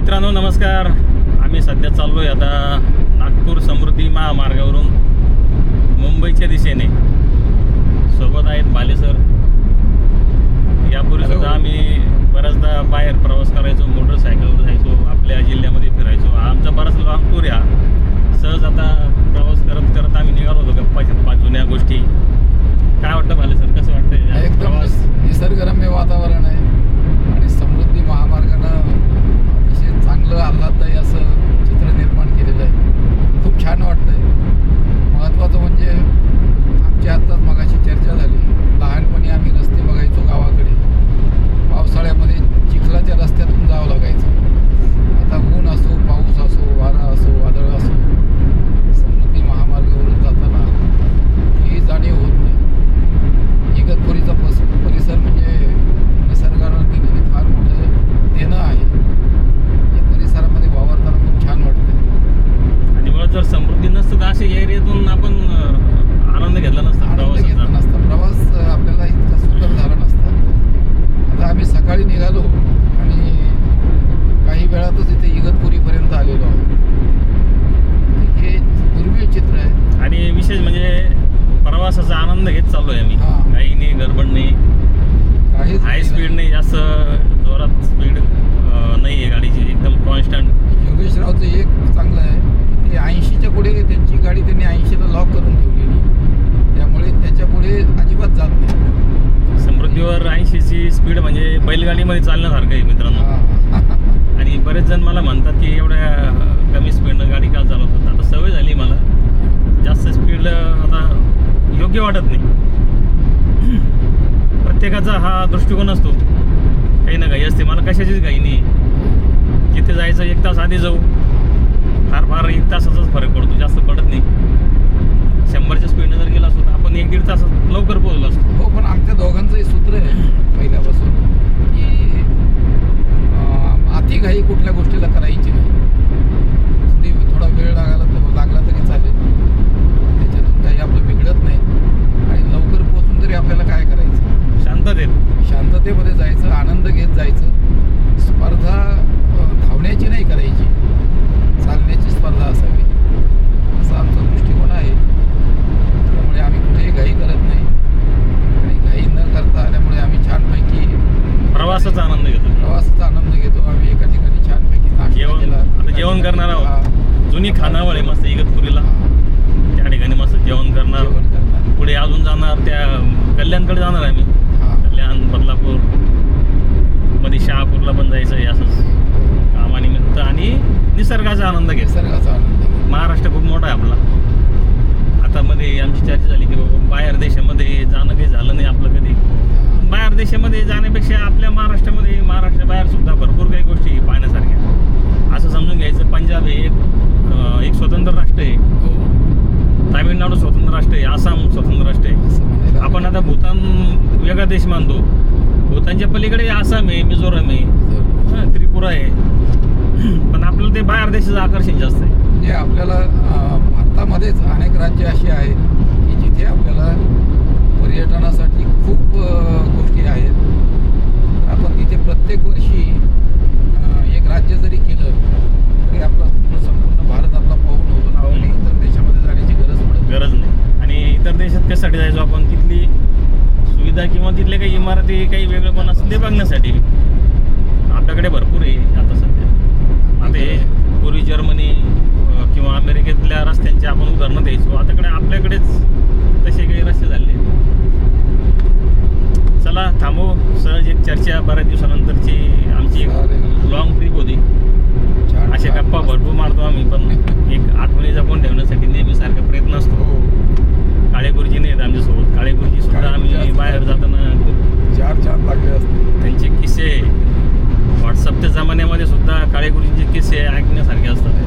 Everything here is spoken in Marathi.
मित्रांनो नमस्कार. आम्ही सध्या चाललो आहे आता नागपूर समृद्धी महामार्गावरून मुंबईच्या दिशेने. सोबत आहेत बाले सर. यापूर्वी सुद्धा आम्ही बऱ्याचदा बाहेर प्रवास करायचो, मोटरसायकलवर जायचो, आपल्या जिल्ह्यामध्ये फिरायचो. आमचा बराच लॉंग टूर या सहज आता प्रवास करत करत आम्ही निघालो होतो. गप्पाच्या जुन्या गोष्टी. काय वाटतं बाले सर, कसं वाटतं एकदम प्रवास? निसर्गरम्य वातावरण आहे आणि समृद्धी महामार्गानं अतिशय चांगलं आल्हाददायी असं चित्र निर्माण केलेलं आहे. खूप छान वाटतंय. महत्त्वाचं म्हणजे आमच्या आत्ताच मगाशी चर्चा झाली. लहानपणी आम्ही रस्ते बघायचो गावाकडे. पावसाळ्यामध्ये चिखलाच्या रस्त्यातून जावं लागायचं. आता ऊन असो, पाऊस असो, वारा असो, वादळ असो, समृद्धी महामार्गावरून जाताना ही जाणीव होत नाही. इगतपुरीचा परिसर म्हणजे निसर्गानं दिलेलं फार मोठं देणं आहे. या परिसरामध्ये वावरताना खूप छान वाटतं. आणि मुळात जर समृद्धी नसतं तर अशा एरियातून आपण आनंद घेतला नसता. आनंद घेतला नसता. प्रवास आपल्याला इतका सुंदर झाला नसता. आता आम्ही सकाळी निघालो आणि काही वेळातच इथे इगतपुरीपर्यंत आलेलो आहोत. हे दुर्मिळ चित्र आहे. आणि विशेष म्हणजे प्रवासाचा आनंद घेत चाललो आहे आम्ही. हां. काही नाही, गडबड नाही, काहीच हाय स्पीड नाही, जास्त जोरात स्पीड नाही आहे गाडीची. एकदम कॉन्स्टंट. योगेशरावचं एक चांगलं आहे की ते 80च्या पुढे त्यांची गाडी त्यांनी 80ला लॉक करून ठेवलेली. त्यामुळे त्याच्या पुढे अजिबात जात नाही. समृद्धीवर 80ची स्पीड म्हणजे बैलगाडीमध्ये चालण्यासारखं आहे मित्रांनो. आणि बरेच जण मला म्हणतात की एवढ्या कमी स्पीडनं गाडी का चालवतात. आता सवय झाली मला. जास्त स्पीड आता योग्य वाटत नाही. प्रत्येकाचा हा दृष्टिकोन असतो. काही ना काही असते. मला कशाचीच घाई नाही. जिथे जायचं 1 तास आधी जाऊ. फार 1 तासाचाच फरक पडतो, जास्त पडत नाही. 100च्या स्पीडनं जर गेला असतो तर आपण 1-1.5 तासात लवकर पोहोचलो असतो. हो, पण आमच्या दोघांचंही सूत्र आहे पहिल्यापासून की अति घाई कुठल्या गोष्टीला करायची नाही. थोडा वेळ लागला तरी चालेल. त्याच्यातून काही आपलं बिघडत नाही. आणि लवकर पोहोचून तरी आपल्याला काय करायचं? शांततेमध्ये जायचं, आनंद घेत जायचं. स्पर्धा धावण्याची नाही करायची, चालण्याची स्पर्धा असावी, असा आमचा दृष्टिकोन आहे. त्यामुळे आम्ही कुठेही घाई करत नाही. आणि घाई न करता आल्यामुळे आम्ही छानपैकी प्रवासाचा आनंद घेतो. आम्ही एका ठिकाणी छानपैकी नाश्ता केला. आता जेवण करणार आहोत. जुनी खानावळ आहे मस्त इगतपुरीला. त्या ठिकाणी मस्त जेवण करणार. पुढे अजून जाणार, त्या कल्याणकडे जाणार आम्ही. कल्याण, बदलापूर मध्ये शहापूरला पण जायचं आहे असंच कामानिमित्त. आणि निसर्गाचा आनंद महाराष्ट्र खूप मोठा आहे आपला. आता मध्ये आमची चर्चा झाली की बाबा बाहेर देशामध्ये जाणं काही झालं नाही आपलं कधी. बाहेर देशामध्ये जाण्यापेक्षा आपल्या महाराष्ट्रामध्ये, महाराष्ट्राबाहेर सुद्धा भरपूर काही गोष्टी पाहण्यासारख्या. असं समजून घ्यायचं, पंजाब हे एक स्वतंत्र राष्ट्र आहे. तामिळनाडू स्वतंत्र राष्ट्र आहे. आसाम स्वतंत्र राष्ट्र आहे. आपण आता भूतान वेगळा देश मानतो. भूतानच्या पलीकडे आसाम आहे, मिझोरम आहे, त्रिपुरा आहे. पण आपल्याला ते बाहेर देशाचं आकर्षण जास्त आहे. म्हणजे आपल्याला भारतामध्येच अनेक राज्य अशी आहेत की जिथे आपल्याला पर्यटनासाठी खूप गोष्टी आहेत. आपण तिथे प्रत्येक वर्षी एक राज्य जरी केलं तरी आपला संपूर्ण भारत आपला पाहून होतो ना. आणि इतर देशामध्ये जाण्याची गरज नाही. आणि इतर देशात कशासाठी जायचो आपण? तिथली सुविधा किंवा तिथले काही इमारती, काही वेगळं पण असं ते बघण्यासाठी. आपल्याकडे भरपूर आहे आता सध्या. आता हे पूर्वी जर्मनी किंवा अमेरिकेतल्या रस्त्यांची आपण उदाहरणं द्यायचो. आताकडे आपल्याकडेच तसे काही रस्ते झाले. चला थांबू. सहज एक चर्चा बऱ्याच दिवसानंतरची आमची एक लॉंग ट्रिप होती. अशा गप्पा भरपूर मारतो आम्ही. पण एक आठवणी जपून ठेवण्यासाठी नेहमी सारखा प्रयत्न असतो. काळे गुरुजी नाही आहेत आमच्यासोबत. काळे गुरुजी सुद्धा आम्ही बाहेर जाताना खूप छान लागले असते. त्यांचे किस्से व्हॉट्सअपच्या जमान्यामध्ये सुद्धा काळे गुरुजींचे किस्से ऐकण्यासारखे असतात.